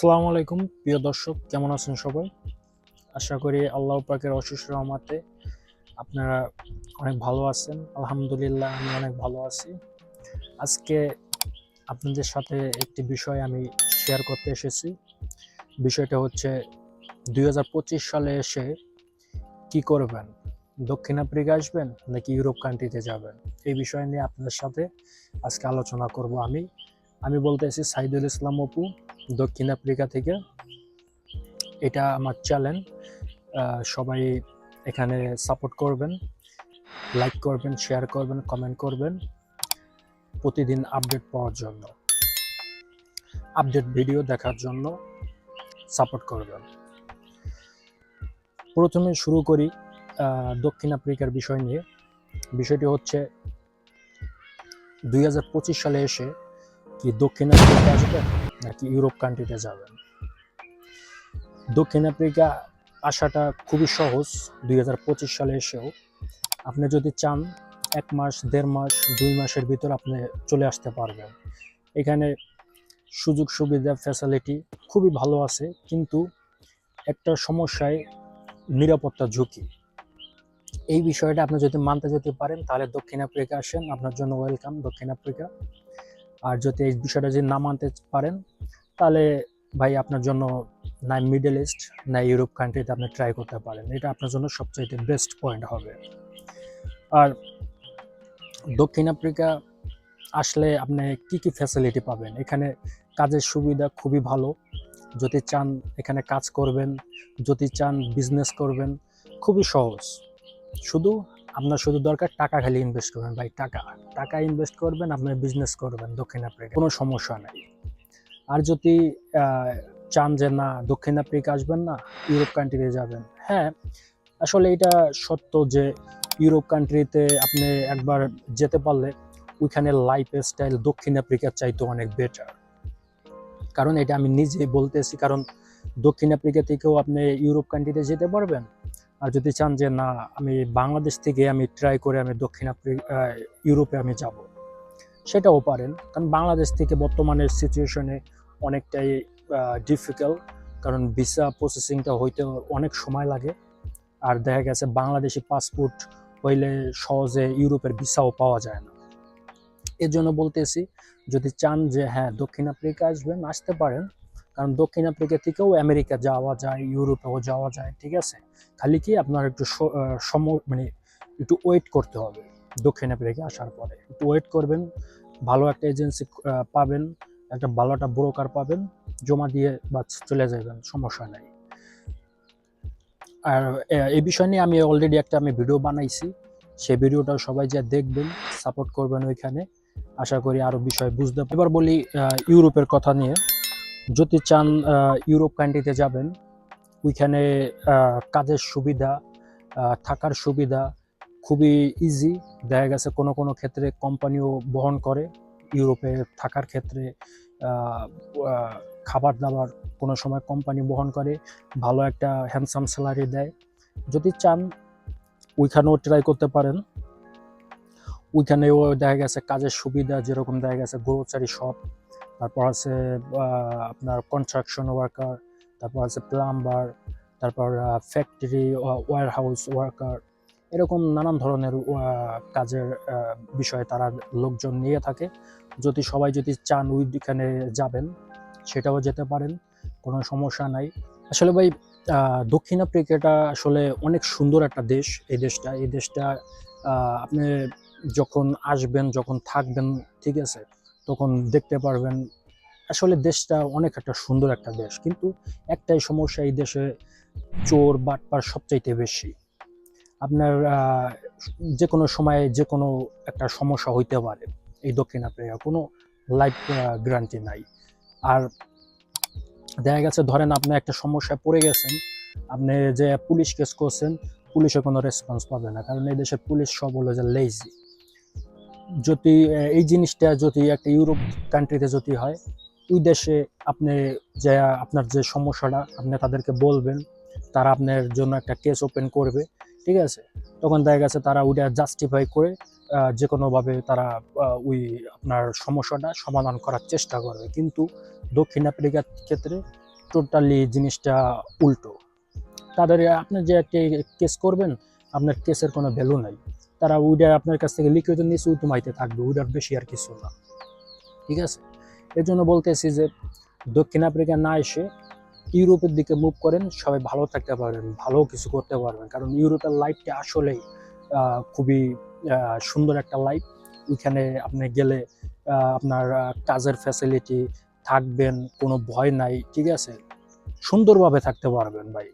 আসসালামু আলাইকুম প্রিয় দর্শক, কেমন আছেন সবাই? আশা করি আল্লাহ পাকের অশেষ রহমতে আপনারা অনেক ভালো আছেন। আলহামদুলিল্লাহ, আমি অনেক ভালো আছি। আজকে আপনাদের সাথে একটি বিষয় আমি শেয়ার করতে এসেছি। বিষয়টা হচ্ছে 2025 সালে এসে কি করবেন? দক্ষিণ আফ্রিকা আসবেন নাকি ইউরোপ কান্ট্রিতে যাবেন? এই বিষয় নিয়ে আপনাদের সাথে আজকে আলোচনা করব। আমি বলতেছি সাইদুল ইসলাম অপু, দক্ষিণ আফ্রিকা থেকে। এটা আমার চ্যানেল। সবাই এখানে সাপোর্ট করবেন, লাইক করবেন, শেয়ার করবেন, কমেন্ট করবেন প্রতিদিন আপডেট পাওয়ার জন্য, আপডেট ভিডিও দেখার জন্য সাপোর্ট করবেন। প্রথমে শুরু করি দক্ষিণ আফ্রিকার বিষয় নিয়ে। বিষয়টি হচ্ছে 2025 সালে এসে কি দক্ষিণ আফ্রিকা আসবেন নাকি ইউরোপ কান্ট্রিতে যাবেন? দক্ষিণ আফ্রিকা আসাটা খুবই সহজ। 2025 সালে এসেও আপনি যদি চান 1 মাস, 1.5 মাস, 2 মাসের ভিতর আপনি চলে আসতে পারবেন। এখানে সুযোগ সুবিধা, ফ্যাসিলিটি খুবই ভালো আছে, কিন্তু একটা সমস্যায় নিরাপত্তা ঝুঁকি। এই বিষয়টা আপনি যদি মানতে যেতে পারেন তাহলে দক্ষিণ আফ্রিকা আসেন, আপনার জন্য ওয়েলকাম দক্ষিণ আফ্রিকা। আর যদি এই বিষয়টা যদি না মানতে পারেন তাহলে ভাই আপনার জন্য না মিডল ইস্ট না ইউরোপ কান্ট্রিতে আপনি ট্রাই করতে পারেন। এটা আপনার জন্য সবচাইতে বেস্ট পয়েন্ট হবে। আর দক্ষিণ আফ্রিকা আসলে আপনি কি কি ফ্যাসিলিটি পাবেন? এখানে কাজের সুবিধা খুবই ভালো। যদি চান এখানে কাজ করবেন, যদি চান বিজনেস করবেন, খুবই সহজ। আপনার দরকার টাকা খালি ইনভেস্ট করবেন ভাই। টাকা ইনভেস্ট করবেন, আপনার বিজনেস করবেন দক্ষিণ আফ্রিকা, কোনো সমস্যা নাই। আর যদি চান যে না দক্ষিণ আফ্রিকা আসবেন না, ইউরোপ কান্ট্রিতে যাবেন, হ্যাঁ আসলে এটা সত্য যে ইউরোপ কান্ট্রিতে আপনি একবার যেতে পারলে ওইখানে লাইফ স্টাইল দক্ষিণ আফ্রিকার চাইতে অনেক বেটার। কারণ এটা আমি নিজে বলতেছি, কারণ দক্ষিণ আফ্রিকা থেকেও আপনি ইউরোপ কান্ট্রিতে যেতে পারবেন। আর যদি চান যে না আমি বাংলাদেশ থেকে আমি ট্রাই করে আমি দক্ষিণ আফ্রিকা ইউরোপে আমি যাব, সেটাও পারেন। কারণ বাংলাদেশ থেকে বর্তমানের সিচুয়েশনে অনেকটাই ডিফিকাল্ট, কারণ ভিসা প্রসেসিংটা হইতে অনেক সময় লাগে। আর দেখা গেছে বাংলাদেশি পাসপোর্ট হইলে সহজে ইউরোপের ভিসাও পাওয়া যায় না। এর জন্য বলতেছি, যদি চান যে হ্যাঁ দক্ষিণ আফ্রিকা আসবেন, আসতে পারেন। কারণ দক্ষিণ আফ্রিকা থেকেও আমেরিকা যাওয়া যায়, ইউরোপেও যাওয়া যায়, ঠিক আছে। খালি কি আপনার একটু মানে একটু ওয়েট করতে হবে। দক্ষিণ আফ্রিকা আসার পরে একটু ওয়েট করবেন, ভালো একটা এজেন্সি পাবেন, একটা ভালো একটা ব্রোকার পাবেন, জমা দিয়ে বা চলে যাবেন, সমস্যা নাই। আর এই বিষয় নিয়ে আমি অলরেডি আমি ভিডিও বানাইছি, সেই ভিডিওটাও সবাই যা দেখবেন, সাপোর্ট করবেন ওইখানে। আশা করি আরো বিষয় বুঝতে। এবার বলি ইউরোপের কথা নিয়ে। যদি চান ইউরোপ কান্ট্রিতে যাবেন, ওইখানে কাজের সুবিধা, থাকার সুবিধা খুবই ইজি। দেখা গেছে কোনো কোনো ক্ষেত্রে কোম্পানিও বহন করে ইউরোপে থাকার ক্ষেত্রে। খাবার দাবার কোনো সময় কোম্পানি বহন করে, ভালো একটা হ্যান্ডসাম স্যালারি দেয়। যদি চান ওইখানেও ট্রাই করতে পারেন। ওইখানেও দেখা গেছে কাজের সুবিধা, যেরকম দেখা গেছে গ্রোসারি শপ, তারপর আছে আপনার কনস্ট্রাকশন ওয়ার্কার, তারপর আছে প্লাম্বার, তারপর ফ্যাক্টরি ওয়্যার হাউস ওয়ার্কার, এরকম নানান ধরনের কাজের বিষয়ে তারা লোকজন নিয়ে থাকে। যদি সবাই যদি চান ওইখানে যাবেন, সেটাও যেতে পারেন, কোনো সমস্যা নাই। আসলে ভাই দক্ষিণ আফ্রিকাটা আসলে অনেক সুন্দর একটা দেশ। এই দেশটা আপনি যখন আসবেন, যখন থাকবেন, ঠিক আছে, তখন দেখতে পারবেন আসলে দেশটা অনেক একটা সুন্দর একটা দেশ। কিন্তু একটাই সমস্যা, এই দেশে চোর বাটপার সবচাইতে বেশি। আপনার যে কোনো সময়ে যে কোনো একটা সমস্যা হইতে পারে। এই দক্ষিণ আফ্রিকা কোনো লাইফ গ্যারান্টি নাই। আর দেখা গেছে ধরেন আপনি একটা সমস্যায় পড়ে গেছেন, আপনি যে পুলিশ কেস করছেন, পুলিশে কোনো রেসপন্স পাবে না, কারণ এই দেশের পুলিশ সব হলো যে লেজি। যদি এই জিনিসটা যদি একটা ইউরোপ কান্ট্রিতে যদি হয়, ওই দেশে আপনি যে আপনার যে সমস্যাটা আপনি তাদেরকে বলবেন, তারা আপনার জন্য একটা কেস ওপেন করবে, ঠিক আছে। তখন দেখা গেছে তারা ওইটা জাস্টিফাই করে যে কোনোভাবে তারা ওই আপনার সমস্যাটা সমাধান করার চেষ্টা করবে। কিন্তু দক্ষিণ আফ্রিকার ক্ষেত্রে টোটালি জিনিসটা উল্টো। তাদের আপনি যে একটা কেস করবেন, আপনার কেসের কোনো ভ্যালু নাই। তারা ওইটা আপনার কাছ থেকে লিখিত নিয়ে উইটুমাইতে থাকবে, ওইটার বেশি আর কিছু না। ঠিক আছে, এর জন্য বলতেছি যে দক্ষিণ আফ্রিকা না এসে ইউরোপের দিকে মুভ করেন, সবাই ভালো থাকতে পারবেন, ভালো কিছু করতে পারবেন। কারণ ইউরোপের লাইফটা আসলেই খুবই সুন্দর একটা লাইফ। ওইখানে আপনি গেলে আপনার কাজের ফ্যাসিলিটি থাকবেন, কোনো ভয় নাই। ঠিক আছে, সুন্দরভাবে থাকতে পারবেন ভাই,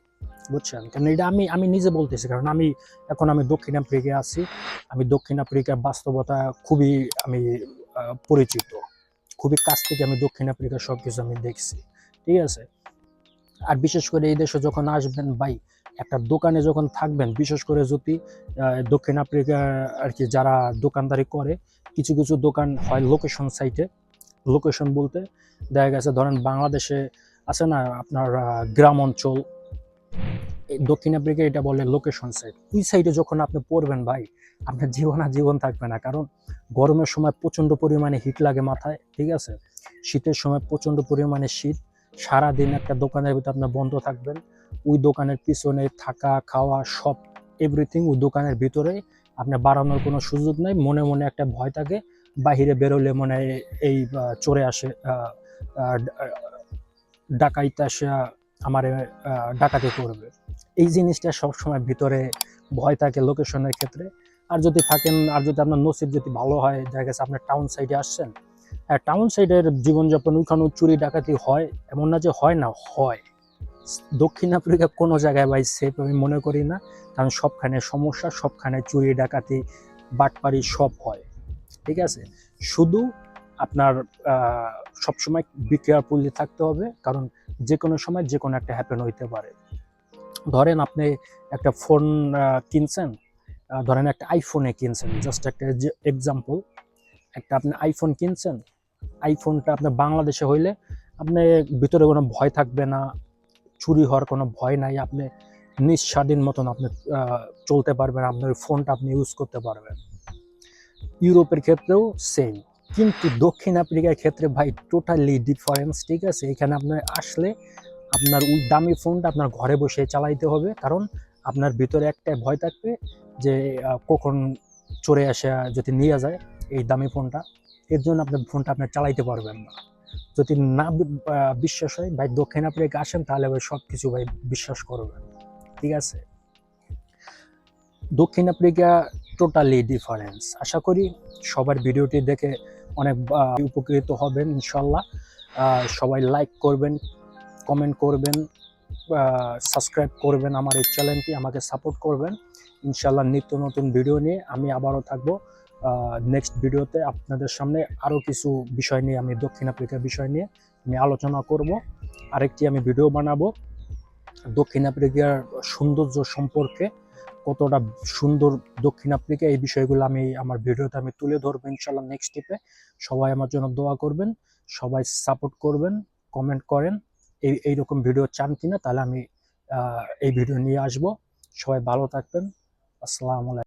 বুঝছেন? কারণ এটা আমি আমি নিজে বলতেছি, কারণ আমি দক্ষিণ আফ্রিকায় আছি। আমি দক্ষিণ আফ্রিকার বাস্তবতা খুবই আমি পরিচিত, খুবই কাছ থেকে আমি দক্ষিণ আফ্রিকার সবকিছু আমি দেখছি। ঠিক আছে, আর বিশেষ করে এই দেশে যখন আসবেন ভাই, একটা দোকানে যখন থাকবেন, বিশেষ করে যদি দক্ষিণ আফ্রিকা আর কি যারা দোকানদারি করে, কিছু কিছু দোকান হয় লোকেশন সাইটে। লোকেশন বলতে দেখা গেছে ধরেন বাংলাদেশে আছে না আপনার গ্রাম অঞ্চল, দক্ষিণ আফ্রিকা এটা বলে লোকেশন সাইট। ওই সাইডে যখন আপনি পড়বেন ভাই, আপনার জীবন থাকবে না। কারণ গরমের সময় প্রচন্ড পরিমাণে হিট লাগে মাথায়। ঠিক আছে, শীতের সময় প্রচন্ড পরিমাণে শীত। সারাদিন একটা দোকানের ভিতরে আপনার বন্ধ থাকবেন, ওই দোকানের পিছনে থাকা খাওয়া সব এভরিথিং ওই দোকানের ভিতরে। আপনার বাড়ানোর কোনো সুযোগ নেই, মনে মনে একটা ভয় থাকে, বাহিরে বেরোলে মনে হয় এই চোরে আসে, ডাকাইতে আসে আমার ডাকাতি করবে। এই জিনিসটা সবসময় ভিতরে ভয় থাকে লোকেশনের ক্ষেত্রে। আর যদি থাকেন, আর যদি আপনার নসিব যদি ভালো হয়, দেখা গেছে আপনার টাউন সাইডে আসছেন, হ্যাঁ টাউন সাইডের জীবনযাপন ওইখানেও চুরি ডাকাতি হয়, এমন না যে হয় না, হয়। দক্ষিণ আফ্রিকা কোনো জায়গায় ভাই সেফ আমি মনে করি না। কারণ সবখানে সমস্যা, সবখানে চুরি ডাকাতি বাটপারি সব হয়। ঠিক আছে, শুধু আপনার সবসময় বি কেয়ারফুলি থাকতে হবে, কারণ যে কোনো সময় যে কোনো একটা হ্যাপেন হইতে পারে। ধরেন আপনি একটা ফোন কিনছেন, ধরেন একটা আইফোনে কিনছেন, জাস্ট একটা এক্সাম্পল, একটা আপনি আইফোন কিনছেন, আইফোনটা আপনার বাংলাদেশে হইলে আপনি ভিতরে কোনো ভয় থাকবে না, চুরি হওয়ার কোনো ভয় নাই, আপনি নিঃস্বাধীন মতন আপনি চলতে পারবেন, আপনার ফোনটা আপনি ইউজ করতে পারবেন। ইউরোপের ক্ষেত্রেও সেম, কিন্তু দক্ষিণ আফ্রিকার ক্ষেত্রে ভাই টোটালি ডিফারেন্স। ঠিক আছে, এখানে আপনার আসলে আপনার ওই দামি ফোনটা আপনার ঘরে বসে চালাইতে হবে, কারণ আপনার ভিতরে একটা ভয় থাকবে যে কখন চোরে আসে যদি নিয়ে যায় এই দামি ফোনটা। এর জন্য আপনার ফোনটা আপনার চালাইতে পারবেন না। যদি না বিশ্বাস হয় ভাই, দক্ষিণ আফ্রিকা আসেন, তাহলে ভাই সব কিছু ভাই বিশ্বাস করবেন। ঠিক আছে, দক্ষিণ আফ্রিকা টোটালি ডিফারেন্স। আশা করি সবার ভিডিওটি দেখে অনেক উপকৃত হবেন ইনশাল্লাহ। সবাই লাইক করবেন, কমেন্ট করবেন, সাবস্ক্রাইব করবেন আমার এই চ্যানেলটি, আমাকে সাপোর্ট করবেন। ইনশাল্লাহ নিত্য নতুন ভিডিও নিয়ে আমি আবারও থাকবো। নেক্সট ভিডিওতে আপনাদের সামনে আরও কিছু বিষয় নিয়ে, আমি দক্ষিণ আফ্রিকার বিষয় নিয়ে আমি আলোচনা করব। আরেকটি আমি ভিডিও বানাবো দক্ষিণ আফ্রিকার সৌন্দর্য সম্পর্কে, কতটা সুন্দর দক্ষিণ আফ্রিকা, এই বিষয়গুলো আমি আমার ভিডিওতে আমি তুলে ধরবো ইনশাল্লাহ নেক্সট টিপে। সবাই আমার জন্য দোয়া করবেন, সবাই সাপোর্ট করবেন, কমেন্ট করেন এইরকম ভিডিও চান কিনা, তাহলে আমি এই ভিডিও নিয়ে আসবো। সবাই ভালো থাকবেন, আসসালামু আলাইকুম।